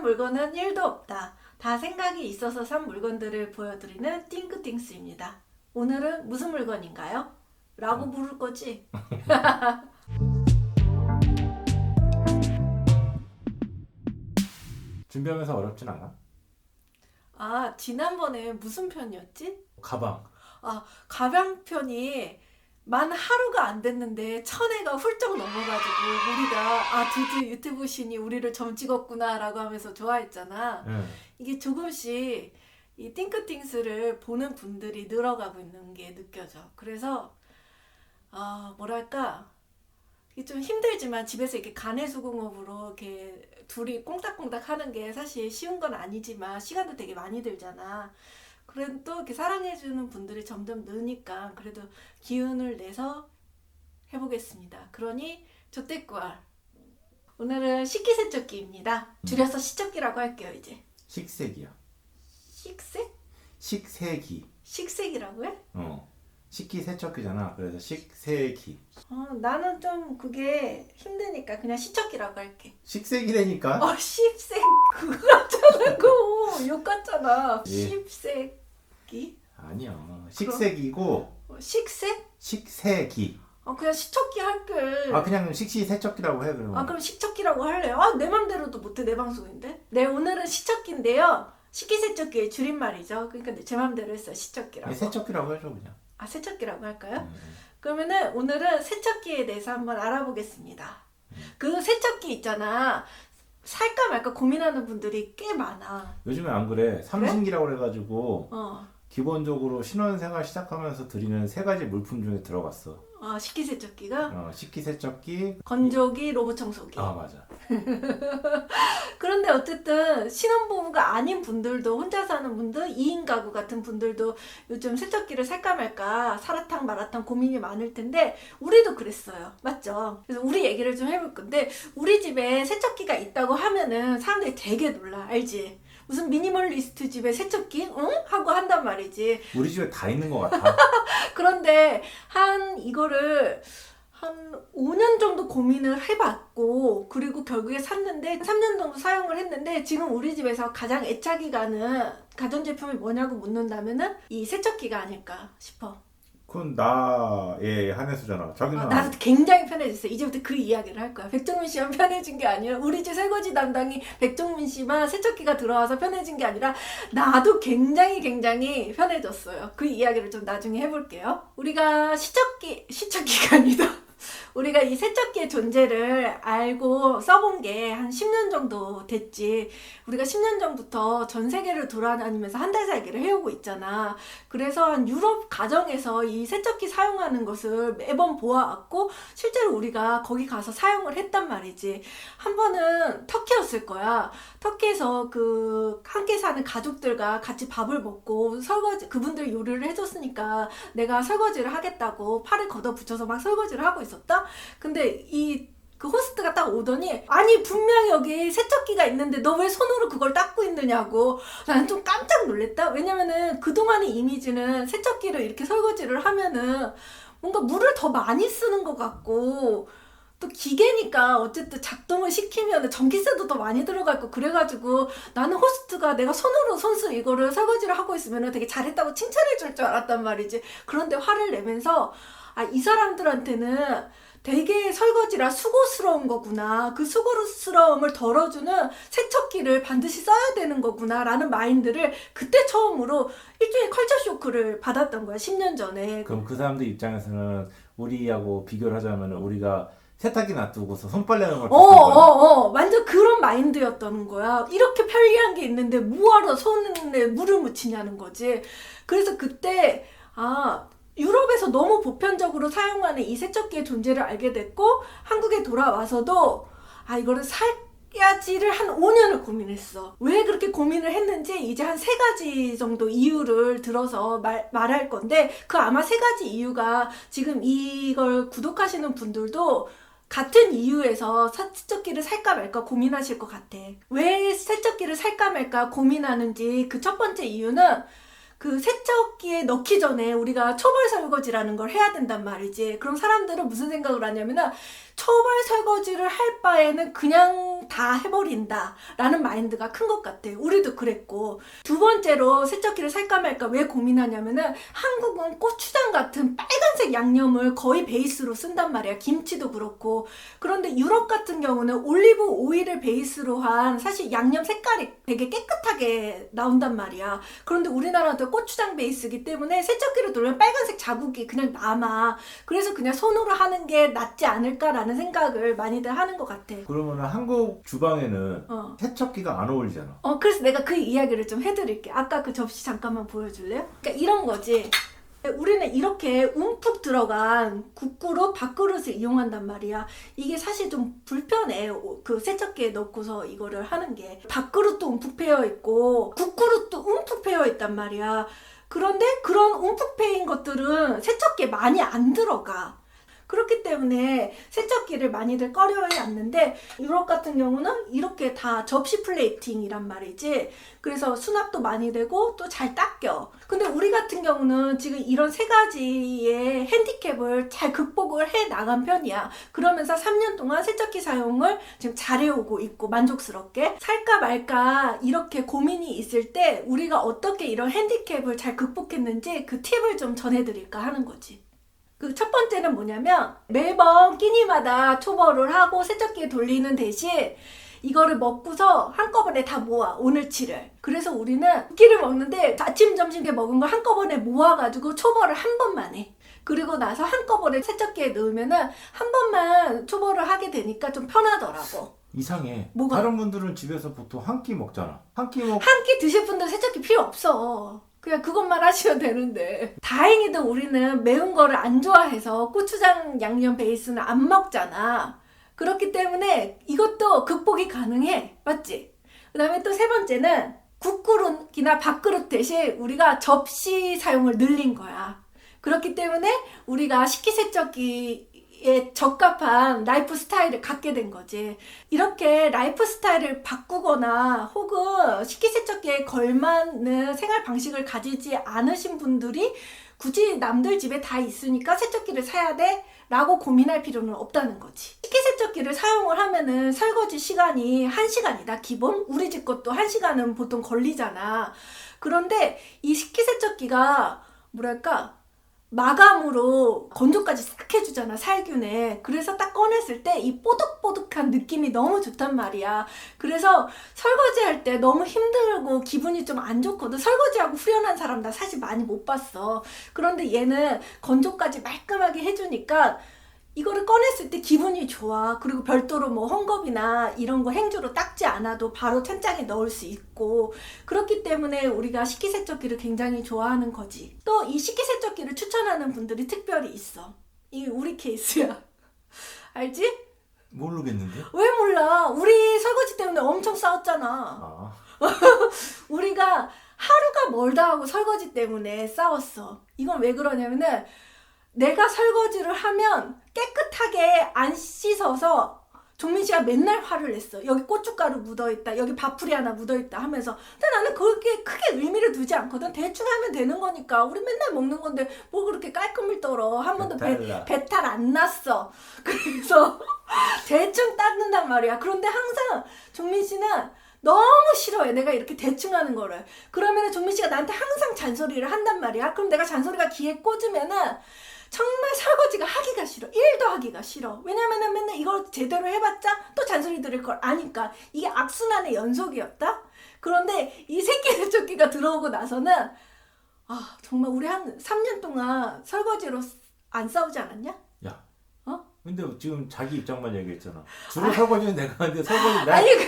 물건은 1도 없다. 다 생각이 있어서 산 물건들을 보여드리는 띵크띵스입니다. 오늘은 무슨 물건인가요? 라고 물을 거지? 준비하면서 어렵진 않아? 아, 지난번에 무슨 편이었지? 가방. 가방 편이 만 하루가 안 됐는데 1000회가 훌쩍 넘어가지고 우리가 드디어 유튜브 신이 우리를 점 찍었구나 라고 하면서 좋아했잖아. 응. 이게 조금씩 이 띵크띵스를 보는 분들이 늘어가고 있는 게 느껴져. 그래서 뭐랄까, 이게 좀 힘들지만 집에서 이렇게 가내수공업으로 이렇게 둘이 꽁닥꽁닥 하는 게 사실 쉬운 건 아니지만 시간도 되게 많이 들잖아. 그래도 또 이렇게 사랑해주는 분들이 점점 느니까 그래도 기운을 내서 해보겠습니다. 그러니 조떼꾸알. 오늘은 식기세척기입니다. 줄여서 시척기라고 할게요, 이제. 식색이야. 식색? 식세기. 식색이라고 해? 식기세척기잖아. 그래서 식세기. 나는 좀 그게 힘드니까 그냥 시척기라고 할게. 식색이라니까? 식색 그거 같잖아. 그거 욕 같잖아. 예. 식색기? 아니야. 식색이고 식색? 식세기. 그냥 시척기 할게. 그냥 식시세척기라고 해 그러면. 그럼 시척기라고 할래요? 내 맘대로도 못해. 내 방송인데. 네, 오늘은 시척기인데요. 식기세척기의 줄임말이죠. 그러니까 제 맘대로 했어요. 시척기라고. 아니, 세척기라고 해줘 그냥. 세척기라고 할까요? 응. 그러면은 오늘은 세척기에 대해서 한번 알아보겠습니다. 그 세척기 있잖아. 살까 말까 고민하는 분들이 꽤 많아. 요즘에 안 그래. 삼신기라고 그래가지고 기본적으로 신혼생활 시작하면서 드리는 3가지 물품 중에 들어갔어. 식기세척기가? 식기세척기, 건조기, 로봇청소기. 맞아. 그런데 어쨌든 신혼부부가 아닌 분들도, 혼자 사는 분들, 2인 가구 같은 분들도 요즘 세척기를 살까 말까 사라탕 마라탕 고민이 많을 텐데 우리도 그랬어요. 맞죠? 그래서 우리 얘기를 좀 해볼 건데, 우리 집에 세척기가 있다고 하면은 사람들이 되게 놀라. 알지? 무슨 미니멀리스트 집에 세척기? 응? 하고 한단 말이지. 우리 집에 다 있는 것 같아. 그런데 이거를 한 5년 정도 고민을 해봤고, 그리고 결국에 샀는데 3년 정도 사용을 했는데, 지금 우리 집에서 가장 애착이 가는 가전제품이 뭐냐고 묻는다면은 이 세척기가 아닐까 싶어. 그건 나의 한해수잖아. 자기는 나도 굉장히 편해졌어. 이제부터 그 이야기를 할 거야. 백종민 씨만 편해진 게 아니라, 우리 집 설거지 담당이 백종민 씨만 세척기가 들어와서 편해진 게 아니라 나도 굉장히 편해졌어요. 그 이야기를 좀 나중에 해볼게요. 우리가 시척기가 아니다. 우리가 이 세척기의 존재를 알고 써본 게 한 10년 정도 됐지. 우리가 10년 전부터 전 세계를 돌아다니면서 한 달 살기를 해오고 있잖아. 그래서 한 유럽 가정에서 이 세척기 사용하는 것을 매번 보아왔고, 실제로 우리가 거기 가서 사용을 했단 말이지. 한 번은 터키였을 거야. 터키에서 함께 사는 가족들과 같이 밥을 먹고 그분들 요리를 해줬으니까 내가 설거지를 하겠다고 팔을 걷어붙여서 막 설거지를 하고 있었다? 근데 그 호스트가 딱 오더니, 아니 분명히 여기 세척기가 있는데 너 왜 손으로 그걸 닦고 있느냐고. 나는 좀 깜짝 놀랐다. 왜냐면은 그동안의 이미지는 세척기를 이렇게 설거지를 하면은 뭔가 물을 더 많이 쓰는 것 같고, 또 기계니까 어쨌든 작동을 시키면 전기세도 더 많이 들어갈 거, 그래가지고 나는 호스트가 내가 손수 이거를 설거지를 하고 있으면 되게 잘했다고 칭찬해 줄 줄 알았단 말이지. 그런데 화를 내면서 이 사람들한테는 되게 설거지라 수고스러운 거구나, 그 수고스러움을 덜어주는 세척기를 반드시 써야 되는 거구나 라는 마인드를 그때 처음으로 일종의 컬처 쇼크를 받았던 거야. 10년 전에. 그럼 그 사람들 입장에서는 우리하고 비교를 하자면 우리가 세탁기 놔두고서 손빨래 하는 걸 봤을 거야. 완전 그런 마인드였던 거야. 이렇게 편리한 게 있는데 뭐하러 손에 물을 묻히냐는 거지. 그래서 그때 유럽에서 너무 보편적으로 사용하는 이 세척기의 존재를 알게 됐고, 한국에 돌아와서도 이거를 사야지를 한 5년을 고민했어. 왜 그렇게 고민을 했는지 이제 한 3가지 정도 이유를 들어서 말할 건데, 아마 3가지 이유가 지금 이걸 구독하시는 분들도 같은 이유에서 세척기를 살까 말까 고민하실 것 같아. 왜 세척기를 살까 말까 고민하는지 그 첫 번째 이유는 그 세척기에 넣기 전에 우리가 초벌 설거지라는 걸 해야 된단 말이지. 그럼 사람들은 무슨 생각을 하냐면은 초벌 설거지를 할 바에는 그냥 다 해버린다 라는 마인드가 큰 것 같아. 우리도 그랬고. 두 번째로 세척기를 살까 말까 왜 고민하냐면은 한국은 고추장 같은 빨간색 양념을 거의 베이스로 쓴단 말이야. 김치도 그렇고. 그런데 유럽 같은 경우는 올리브 오일을 베이스로 한 사실 양념 색깔이 되게 깨끗하게 나온단 말이야. 그런데 우리나라도 고추장 베이스이기 때문에 세척기를 돌리면 빨간색 자국이 그냥 남아. 그래서 그냥 손으로 하는 게 낫지 않을까라는 생각을 많이들 하는 것 같아. 그러면 한국 주방에는 세척기가 안 어울리잖아. 그래서 내가 그 이야기를 좀 해드릴게. 아까 그 접시 잠깐만 보여줄래요? 그러니까 이런 거지. 우리는 이렇게 움푹 들어간 국그릇, 밥그릇을 이용한단 말이야. 이게 사실 좀 불편해. 그 세척기에 넣고서 이거를 하는 게. 밥그릇도 움푹 패여 있고 국그릇도 움푹 패여 있단 말이야. 그런데 그런 움푹 패인 것들은 세척기에 많이 안 들어가. 그렇기 때문에 세척기를 많이들 꺼려해 왔는데 유럽 같은 경우는 이렇게 다 접시 플레이팅이란 말이지. 그래서 수납도 많이 되고 또 잘 닦여. 근데 우리 같은 경우는 지금 이런 세 가지의 핸디캡을 잘 극복을 해 나간 편이야. 그러면서 3년 동안 세척기 사용을 지금 잘해오고 있고 만족스럽게 살까 말까 이렇게 고민이 있을 때 우리가 어떻게 이런 핸디캡을 잘 극복했는지 그 팁을 좀 전해드릴까 하는 거지. 그 첫 번째는 뭐냐면 매번 끼니마다 초벌을 하고 세척기에 돌리는 대신 이거를 먹고서 한꺼번에 다 모아, 오늘치를. 그래서 우리는 끼를 먹는데 아침 점심 먹은 걸 한꺼번에 모아가지고 초벌을 한 번만 해. 그리고 나서 한꺼번에 세척기에 넣으면은 한 번만 초벌을 하게 되니까 좀 편하더라고. 이상해. 뭐가? 다른 분들은 집에서 보통 한 끼 먹잖아. 한 끼 드실 분들 세척기 필요 없어. 그냥 그것만 하시면 되는데. 다행히도 우리는 매운 거를 안 좋아해서 고추장 양념 베이스는 안 먹잖아. 그렇기 때문에 이것도 극복이 가능해. 맞지? 그 다음에 또 세 번째는 국그릇이나 밥그릇 대신 우리가 접시 사용을 늘린 거야. 그렇기 때문에 우리가 식기세척기에 적합한 라이프 스타일을 갖게 된 거지. 이렇게 라이프 스타일을 바꾸거나 혹은 식기세척기에 걸맞는 생활 방식을 가지지 않으신 분들이 굳이 남들 집에 다 있으니까 세척기를 사야 돼? 라고 고민할 필요는 없다는 거지. 식기세척기를 사용을 하면은 설거지 시간이 1시간이다 기본? 우리 집 것도 1시간은 보통 걸리잖아. 그런데 이 식기세척기가 뭐랄까 마감으로 건조까지 싹 해주잖아, 살균에. 그래서 딱 꺼냈을 때 이 뽀득뽀득한 느낌이 너무 좋단 말이야. 그래서 설거지할 때 너무 힘들고 기분이 좀 안 좋거든. 설거지하고 후련한 사람 나 사실 많이 못 봤어. 그런데 얘는 건조까지 말끔하게 해주니까 이거를 꺼냈을 때 기분이 좋아. 그리고 별도로 뭐 헝겊이나 이런 거 행주로 닦지 않아도 바로 찬장에 넣을 수 있고. 그렇기 때문에 우리가 식기세척기를 굉장히 좋아하는 거지. 또 이 식기세척기를 추천하는 분들이 특별히 있어. 이게 우리 케이스야. 알지? 모르겠는데? 왜 몰라? 우리 설거지 때문에 엄청 싸웠잖아. 우리가 하루가 멀다 하고 설거지 때문에 싸웠어. 이건 왜 그러냐면은 내가 설거지를 하면 깨끗하게 안 씻어서 종민 씨가 맨날 화를 냈어. 여기 고춧가루 묻어있다, 여기 밥풀이 하나 묻어있다 하면서. 근데 나는 그게 크게 의미를 두지 않거든. 대충 하면 되는 거니까. 우리 맨날 먹는 건데 뭐 그렇게 깔끔을 떨어. 한 번도 배탈 안 났어. 그래서 대충 닦는단 말이야. 그런데 항상 종민 씨는 너무 싫어해. 내가 이렇게 대충 하는 거를. 그러면은 종민 씨가 나한테 항상 잔소리를 한단 말이야. 그럼 내가 잔소리가 귀에 꽂으면은 정말 설거지가 하기가 싫어. 1도 하기가 싫어. 왜냐면은 맨날 이걸 제대로 해봤자 또 잔소리 들을 걸 아니까. 이게 악순환의 연속이었다. 그런데 이 식기세척기가 들어오고 나서는 정말 우리 한 3년 동안 설거지로 안 싸우지 않았냐? 야. 근데 지금 자기 입장만 얘기했잖아. 주로 설거지는 내가 하는데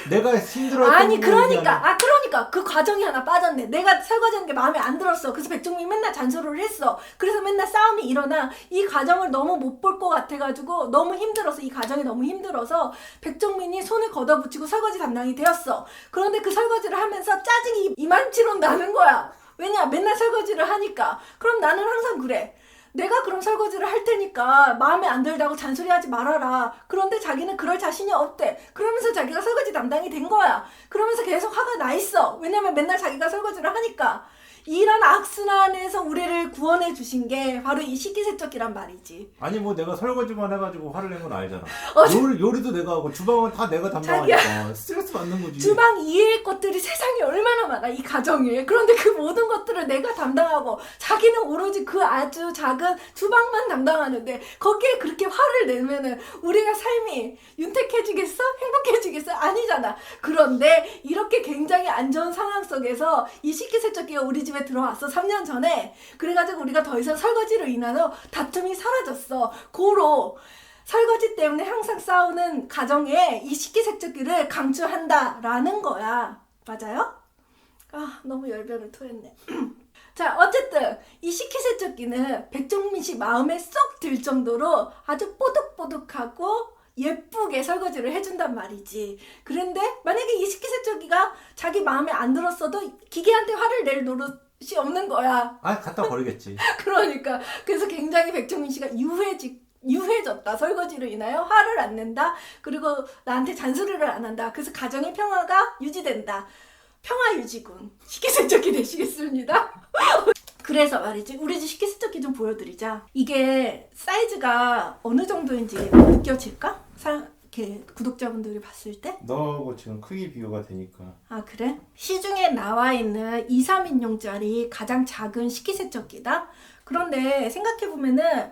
내가 힘들었던 아니 그러니까 그 과정이 하나 빠졌네. 내가 설거지하는 게 마음에 안 들었어. 그래서 백종민이 맨날 잔소리를 했어. 그래서 맨날 싸움이 일어나. 이 과정을 너무 못 볼 것 같아가지고 너무 힘들어서, 이 과정이 너무 힘들어서 백종민이 손을 걷어붙이고 설거지 담당이 되었어. 그런데 그 설거지를 하면서 짜증이 이만치로 나는 거야. 왜냐? 맨날 설거지를 하니까. 그럼 나는 항상 그래. 내가 그럼 설거지를 할 테니까 마음에 안 들다고 잔소리하지 말아라. 그런데 자기는 그럴 자신이 없대. 그러면서 자기가 설거지 담당이 된 거야. 그러면서 계속 화가 나 있어. 왜냐면 맨날 자기가 설거지를 하니까. 이런 악순환에서 우리를 구원해 주신 게 바로 이 식기세척기란 말이지. 아니 뭐 내가 설거지만 해가지고 화를 낸 건 아니잖아. 어, 요리도 내가 하고 주방은 다 내가 담당하니까 스트레스 받는 거지. 주방 이외의 것들이 세상에 얼마나 많아, 이 가정에. 그런데 그 모든 것들을 내가 담당하고 자기는 오로지 그 아주 작은 주방만 담당하는데 거기에 그렇게 화를 내면은 우리가 삶이 윤택해지겠어? 행복해지겠어? 아니잖아. 그런데 이렇게 굉장히 안 좋은 상황 속에서 이 식기세척기가 우리 집에 들어왔어, 3년 전에. 그래가지고 우리가 더 이상 설거지로 인해서 다툼이 사라졌어. 고로 설거지 때문에 항상 싸우는 가정에 이 식기세척기를 강추한다라는 거야. 맞아요? 아, 너무 열변을 토했네. 자, 어쨌든 이 식기세척기는 백종민 씨 마음에 쏙 들 정도로 아주 뽀득뽀득하고 예쁘게 설거지를 해준단 말이지. 그런데 만약에 이 식기세척기가 자기 마음에 안 들었어도 기계한테 화를 낼 노릇이 없는 거야. 아, 갖다 버리겠지. 그러니까 그래서 굉장히 백종민 씨가 유해졌다. 설거지로 인하여 화를 안 낸다. 그리고 나한테 잔소리를 안 한다. 그래서 가정의 평화가 유지된다. 평화유지군. 식기세척기 되시겠습니다. 그래서 말이지, 우리 집 식기세척기 좀 보여드리자. 이게 사이즈가 어느 정도인지 느껴질까? 이렇게 구독자분들이 봤을 때? 너하고 지금 크기 비교가 되니까. 아, 그래? 시중에 나와 있는 2, 3인용짜리 가장 작은 식기세척기다? 그런데 생각해보면은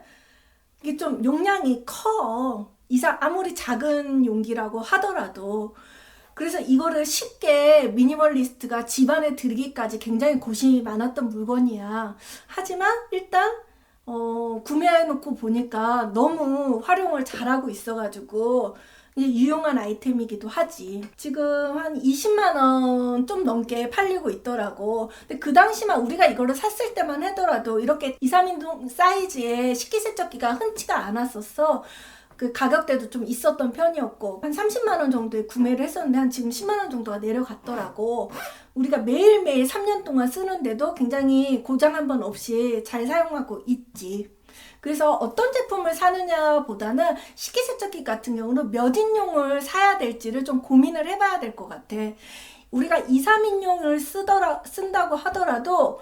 이게 좀 용량이 커. 아무리 작은 용기라고 하더라도. 그래서 이거를 쉽게 미니멀리스트가 집안에 들이기까지 굉장히 고심이 많았던 물건이야. 하지만 일단 구매해놓고 보니까 너무 활용을 잘하고 있어가지고 이제 유용한 아이템이기도 하지. 지금 한 20만 원 좀 넘게 팔리고 있더라고. 근데 그 당시만 우리가 이거를 샀을 때만 하더라도 이렇게 2, 3인용 사이즈의 식기세척기가 흔치가 않았었어. 그 가격대도 좀 있었던 편이었고 한 30만 원 정도에 구매를 했었는데 한 지금 10만 원 정도가 내려갔더라고. 우리가 매일매일 3년 동안 쓰는데도 굉장히 고장 한 번 없이 잘 사용하고 있지. 그래서 어떤 제품을 사느냐 보다는 식기세척기 같은 경우는 몇 인용을 사야 될지를 좀 고민을 해봐야 될 것 같아. 우리가 2, 3인용을 쓴다고 하더라도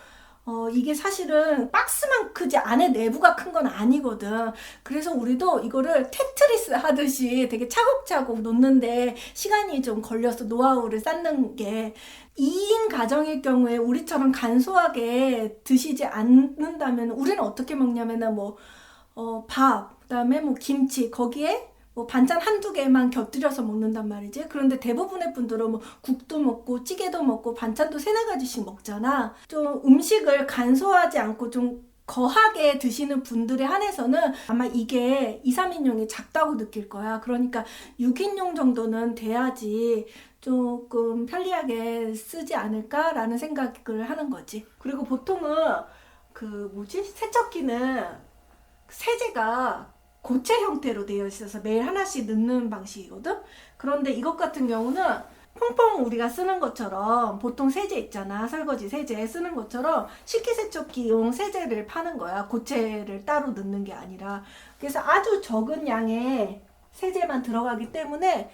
이게 사실은 박스만 크지 안에 내부가 큰 건 아니거든. 그래서 우리도 이거를 테트리스 하듯이 되게 차곡차곡 놓는데 시간이 좀 걸려서 노하우를 쌓는 게 2인 가정의 경우에 우리처럼 간소하게 드시지 않는다면 우리는 어떻게 먹냐면은 밥, 그다음에 김치, 거기에 반찬 한두 개만 곁들여서 먹는단 말이지. 그런데 대부분의 분들은 국도 먹고 찌개도 먹고 반찬도 3-4가지씩 먹잖아. 좀 음식을 간소하지 않고 좀 거하게 드시는 분들에 한해서는 아마 이게 2, 3인용이 작다고 느낄 거야. 그러니까 6인용 정도는 돼야지 조금 편리하게 쓰지 않을까라는 생각을 하는 거지. 그리고 보통은 세척기는 세제가 고체 형태로 되어 있어서 매일 하나씩 넣는 방식이거든? 그런데 이것 같은 경우는 퐁퐁 우리가 쓰는 것처럼 보통 세제 있잖아. 설거지 세제 쓰는 것처럼 식기세척기용 세제를 파는 거야. 고체를 따로 넣는 게 아니라. 그래서 아주 적은 양의 세제만 들어가기 때문에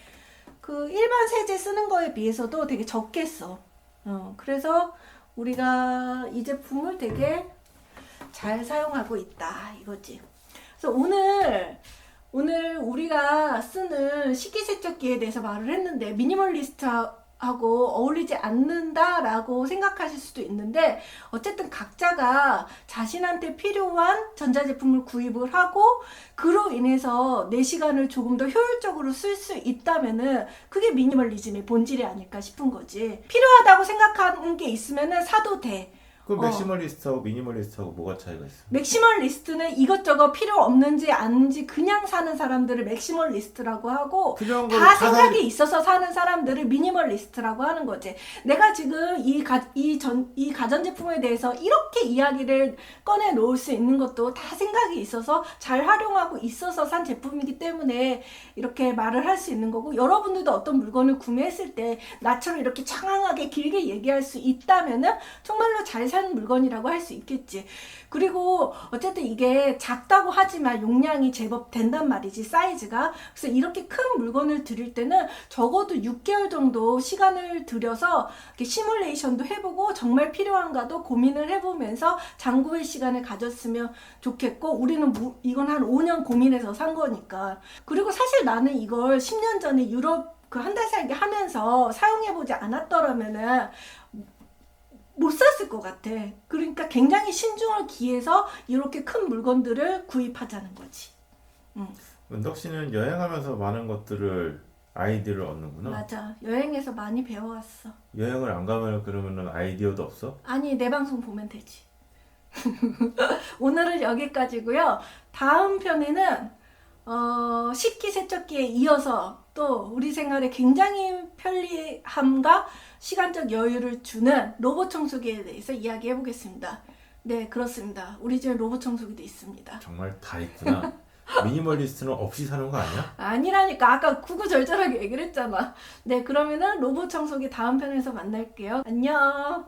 그 일반 세제 쓰는 거에 비해서도 되게 적게 써. 그래서 우리가 이 제품을 되게 잘 사용하고 있다 이거지. 그래서 오늘 우리가 쓰는 식기세척기에 대해서 말을 했는데 미니멀리스트하고 어울리지 않는다라고 생각하실 수도 있는데 어쨌든 각자가 자신한테 필요한 전자제품을 구입을 하고 그로 인해서 내 시간을 조금 더 효율적으로 쓸 수 있다면은 그게 미니멀리즘의 본질이 아닐까 싶은 거지. 필요하다고 생각하는 게 있으면은 사도 돼. 그 맥시멀리스트하고 미니멀리스트하고 뭐가 차이가 있어? 맥시멀리스트는 이것저것 필요 없는지 아는지 그냥 사는 사람들을 맥시멀리스트라고 하고 다 생각이 있어서 사는 사람들을 미니멀리스트라고 하는 거지. 내가 지금 이 가전제품에 대해서 이렇게 이야기를 꺼내 놓을 수 있는 것도 다 생각이 있어서 잘 활용하고 있어서 산 제품이기 때문에 이렇게 말을 할 수 있는 거고, 여러분들도 어떤 물건을 구매했을 때 나처럼 이렇게 장황하게 길게 얘기할 수 있다면은 정말로 잘 산 물건이라고 할 수 있겠지. 그리고 어쨌든 이게 작다고 하지만 용량이 제법 된단 말이지, 사이즈가. 그래서 이렇게 큰 물건을 드릴 때는 적어도 6개월 정도 시간을 들여서 이렇게 시뮬레이션도 해보고 정말 필요한가도 고민을 해보면서 장구의 시간을 가졌으면 좋겠고, 우리는 이건 한 5년 고민해서 산 거니까. 그리고 사실 나는 이걸 10년 전에 유럽 그 한 달 살기 하면서 사용해보지 않았더라면은 못 샀을 것 같아. 그러니까 굉장히 신중을 기해서 이렇게 큰 물건들을 구입하자는 거지. 은덕 씨는 여행하면서 많은 것들을 아이디어를 얻는구나. 맞아. 여행에서 많이 배워왔어. 여행을 안 가면 그러면은 아이디어도 없어? 아니, 내 방송 보면 되지. 오늘은 여기까지고요. 다음 편에는 식기세척기에 이어서 또 우리 생활에 굉장히 편리함과 시간적 여유를 주는 로봇 청소기에 대해서 이야기해 보겠습니다. 네, 그렇습니다. 우리 집에 로봇 청소기도 있습니다. 정말 다 있구나. 미니멀리스트는 없이 사는 거 아니야? 아니라니까. 아까 구구절절하게 얘기를 했잖아. 네, 그러면은 로봇 청소기 다음 편에서 만날게요. 안녕.